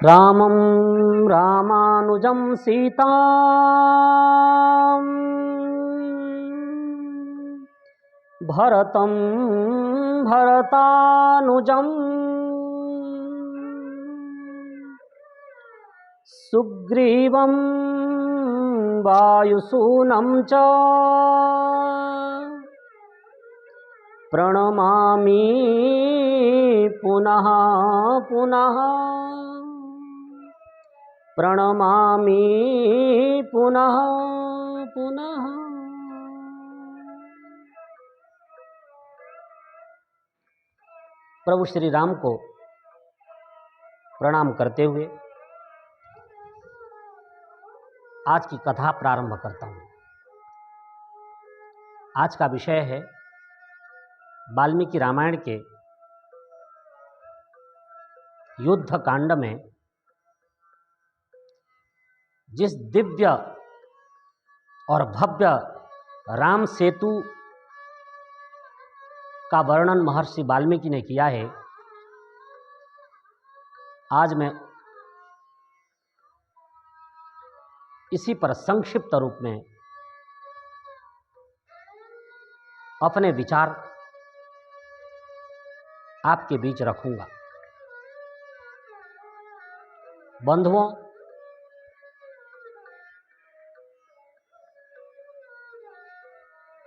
रामं रामानुजं सीतां भरतं भरतानुजं सुग्रीवं वायुसूनं च प्रणमामि पुनः पुनः प्रणमामि पुनः पुनः। प्रभु श्री राम को प्रणाम करते हुए आज की कथा प्रारंभ करता हूँ। आज का विषय है वाल्मीकि रामायण के युद्ध कांड में जिस दिव्य और भव्य राम सेतु का वर्णन महर्षि वाल्मीकि ने किया है, आज मैं इसी पर संक्षिप्त रूप में अपने विचार आपके बीच रखूंगा। बंधुओं,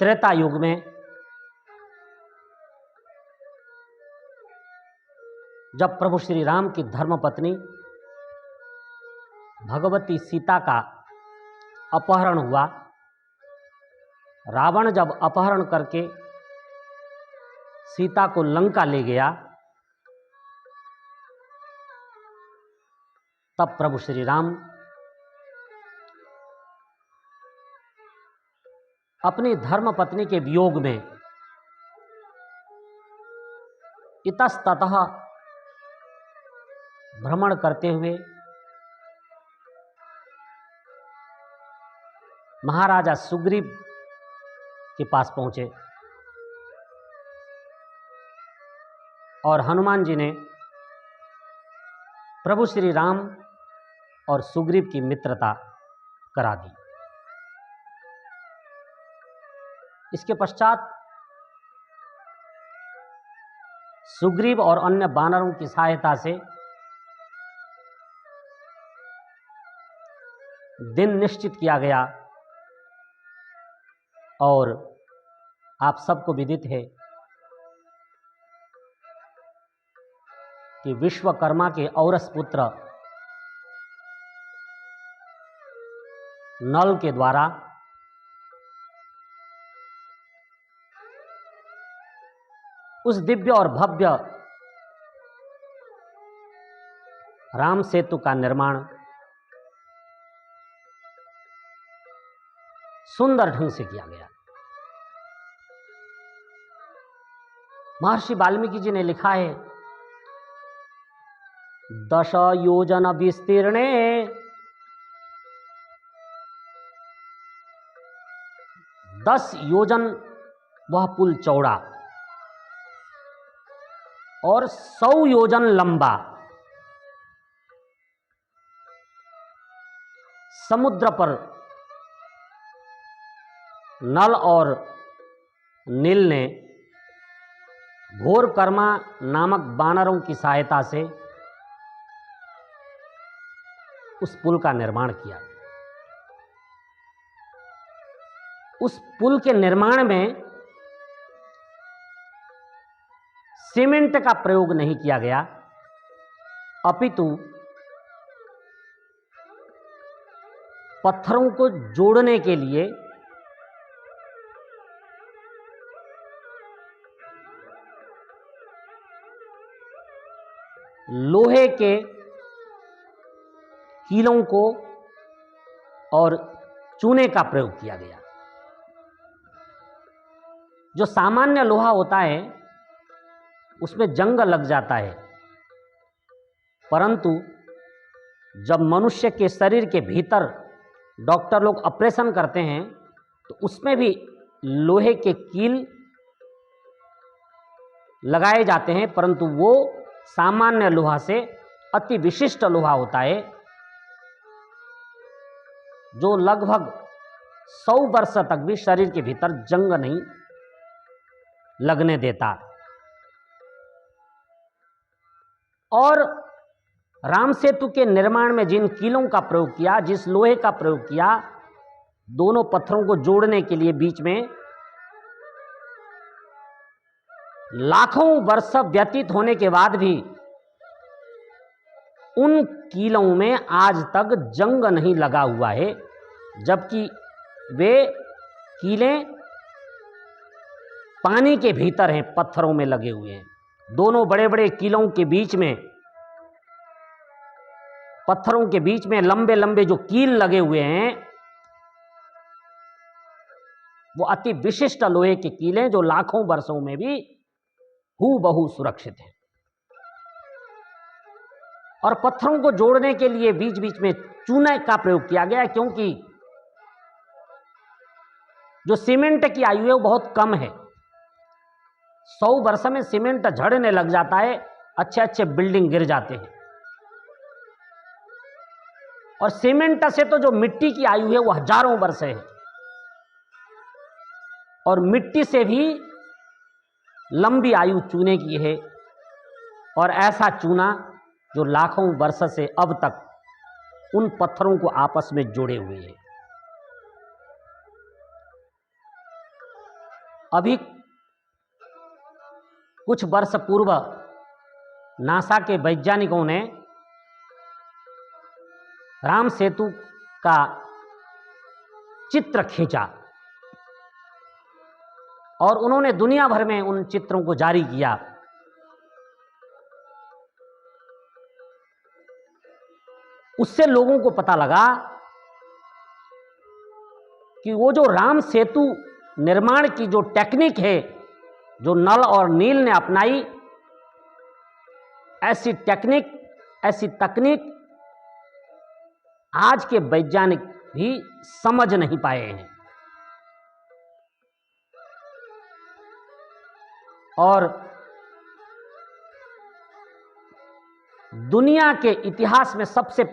त्रेता युग में जब प्रभु श्री राम की धर्मपत्नी भगवती सीता का अपहरण हुआ, रावण जब अपहरण करके सीता को लंका ले गया, तब प्रभु श्री राम अपनी धर्मपत्नी के वियोग में इतस्ततः भ्रमण करते हुए महाराजा सुग्रीव के पास पहुंचे और हनुमान जी ने प्रभु श्री राम और सुग्रीव की मित्रता करा दी। इसके पश्चात सुग्रीव और अन्य वानरों की सहायता से दिन निश्चित किया गया और आप सबको विदित है कि विश्वकर्मा के औरस पुत्र नल के द्वारा उस दिव्य और भव्य राम सेतु का निर्माण सुंदर ढंग से किया गया। महर्षि वाल्मीकि जी ने लिखा है, 10 योजन विस्तीर्णे 10 योजन वह पुल चौड़ा और 100 योजन लंबा समुद्र पर नल और नील ने घोरकर्मा नामक वानरों की सहायता से उस पुल का निर्माण किया। उस पुल के निर्माण में सीमेंट का प्रयोग नहीं किया गया, अपितु पत्थरों को जोड़ने के लिए लोहे के कीलों को और चूने का प्रयोग किया गया। जो सामान्य लोहा होता है उसमें जंग लग जाता है, परंतु जब मनुष्य के शरीर के भीतर डॉक्टर लोग ऑपरेशन करते हैं तो उसमें भी लोहे के कील लगाए जाते हैं, परंतु वो सामान्य लोहा से अति विशिष्ट लोहा होता है, जो लगभग 100 वर्ष तक भी शरीर के भीतर जंग नहीं लगने देता। और राम सेतु के निर्माण में जिन कीलों का प्रयोग किया, जिस लोहे का प्रयोग किया, दोनों पत्थरों को जोड़ने के लिए बीच में लाखों वर्ष व्यतीत होने के बाद भी उन कीलों में आज तक जंग नहीं लगा हुआ है, जबकि वे कीलें पानी के भीतर हैं, पत्थरों में लगे हुए हैं। दोनों बड़े बड़े कीलों के बीच में, पत्थरों के बीच में लंबे लंबे जो कील लगे हुए हैं, वो अति विशिष्ट लोहे के कील हैं, जो लाखों वर्षों में भी हूबहू सुरक्षित हैं। और पत्थरों को जोड़ने के लिए बीच बीच में चूने का प्रयोग किया गया, क्योंकि जो सीमेंट की आयु है वो बहुत कम है। 100 वर्ष में सीमेंट झड़ने लग जाता है, अच्छे अच्छे बिल्डिंग गिर जाते हैं। और सीमेंट से तो जो मिट्टी की आयु है वो हजारों वर्ष है, और मिट्टी से भी लंबी आयु चूने की है। और ऐसा चूना जो लाखों वर्ष से अब तक उन पत्थरों को आपस में जोड़े हुए है। अभी कुछ वर्ष पूर्व नासा के वैज्ञानिकों ने राम सेतु का चित्र खींचा और उन्होंने दुनिया भर में उन चित्रों को जारी किया। उससे लोगों को पता लगा कि वो जो राम सेतु निर्माण की जो टेक्निक है, जो नल और नील ने अपनाई, ऐसी टेक्निक, ऐसी तकनीक आज के वैज्ञानिक भी समझ नहीं पाए हैं। और दुनिया के इतिहास में सबसे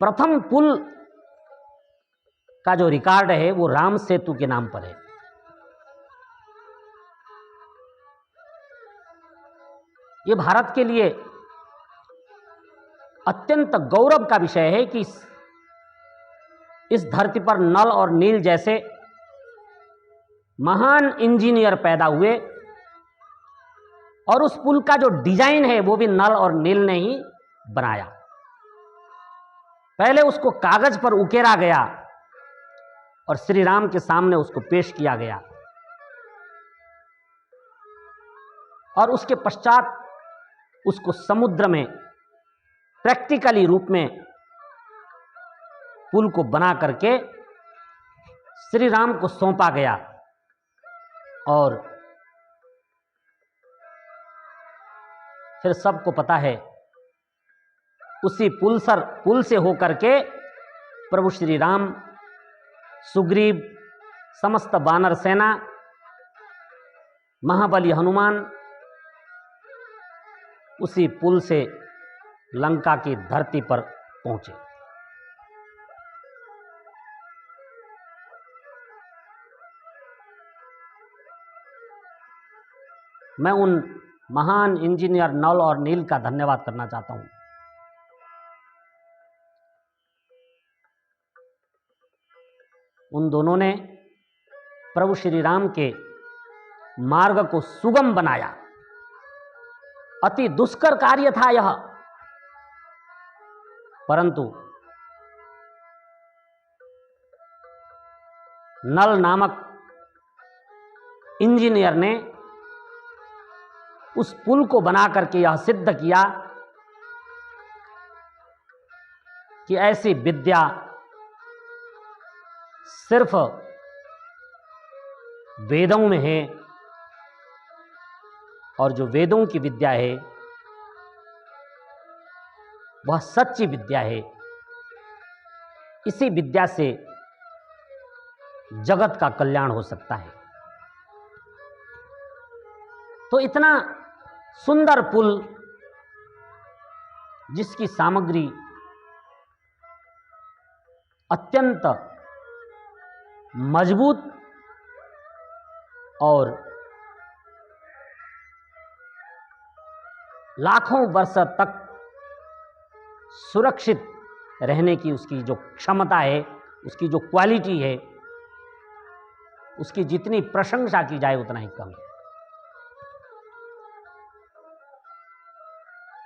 प्रथम पुल का जो रिकॉर्ड है वो राम सेतु के नाम पर है। ये भारत के लिए अत्यंत गौरव का विषय है कि इस धरती पर नल और नील जैसे महान इंजीनियर पैदा हुए, और उस पुल का जो डिजाइन है वो भी नल और नील ने ही बनाया। पहले उसको कागज पर उकेरा गया और श्री राम के सामने उसको पेश किया गया, और उसके पश्चात उसको समुद्र में प्रैक्टिकली रूप में पुल को बना करके श्री राम को सौंपा गया। और फिर सबको पता है, उसी पुल से होकर के प्रभु श्री राम, सुग्रीव, समस्त वानर सेना, महाबली हनुमान उसी पुल से लंका की धरती पर पहुंचे। मैं उन महान इंजीनियर नल और नील का धन्यवाद करना चाहता हूं। उन दोनों ने प्रभु श्री राम के मार्ग को सुगम बनाया। अति दुष्कर कार्य था यह, परंतु नल नामक इंजीनियर ने उस पुल को बना करके यह सिद्ध किया कि ऐसी विद्या सिर्फ वेदों में है, और जो वेदों की विद्या है वह सच्ची विद्या है। इसी विद्या से जगत का कल्याण हो सकता है। तो इतना सुंदर पुल जिसकी सामग्री अत्यंत मजबूत और लाखों वर्ष तक सुरक्षित रहने की उसकी जो क्षमता है, उसकी जो क्वालिटी है, उसकी जितनी प्रशंसा की जाए उतना ही कम है।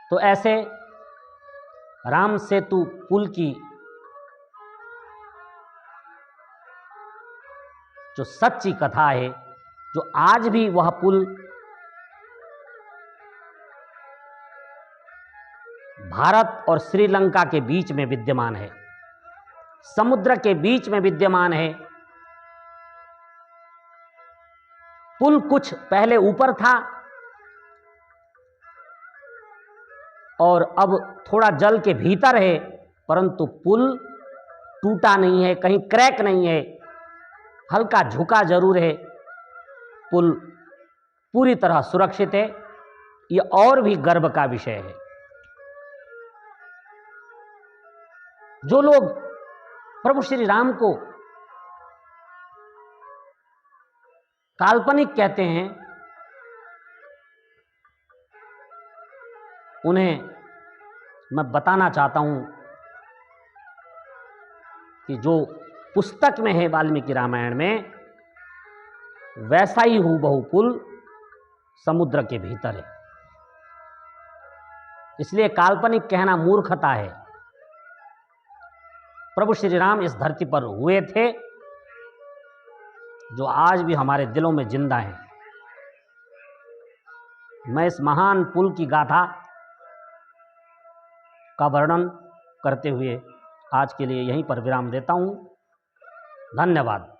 तो ऐसे राम सेतु पुल की जो सच्ची कथा है, जो आज भी वह पुल भारत और श्रीलंका के बीच में विद्यमान है, समुद्र के बीच में विद्यमान है। पुल कुछ पहले ऊपर था और अब थोड़ा जल के भीतर है, परंतु पुल टूटा नहीं है, कहीं क्रैक नहीं है, हल्का झुका जरूर है। पुल पूरी तरह सुरक्षित है। ये और भी गर्व का विषय है। जो लोग प्रभु श्री राम को काल्पनिक कहते हैं, उन्हें मैं बताना चाहता हूं कि जो पुस्तक में है वाल्मीकि रामायण में, वैसा ही हूबहू पुल समुद्र के भीतर है। इसलिए काल्पनिक कहना मूर्खता है। प्रभु श्री राम इस धरती पर हुए थे, जो आज भी हमारे दिलों में जिंदा है। मैं इस महान पुल की गाथा का वर्णन करते हुए आज के लिए यहीं पर विराम देता हूं। धन्यवाद।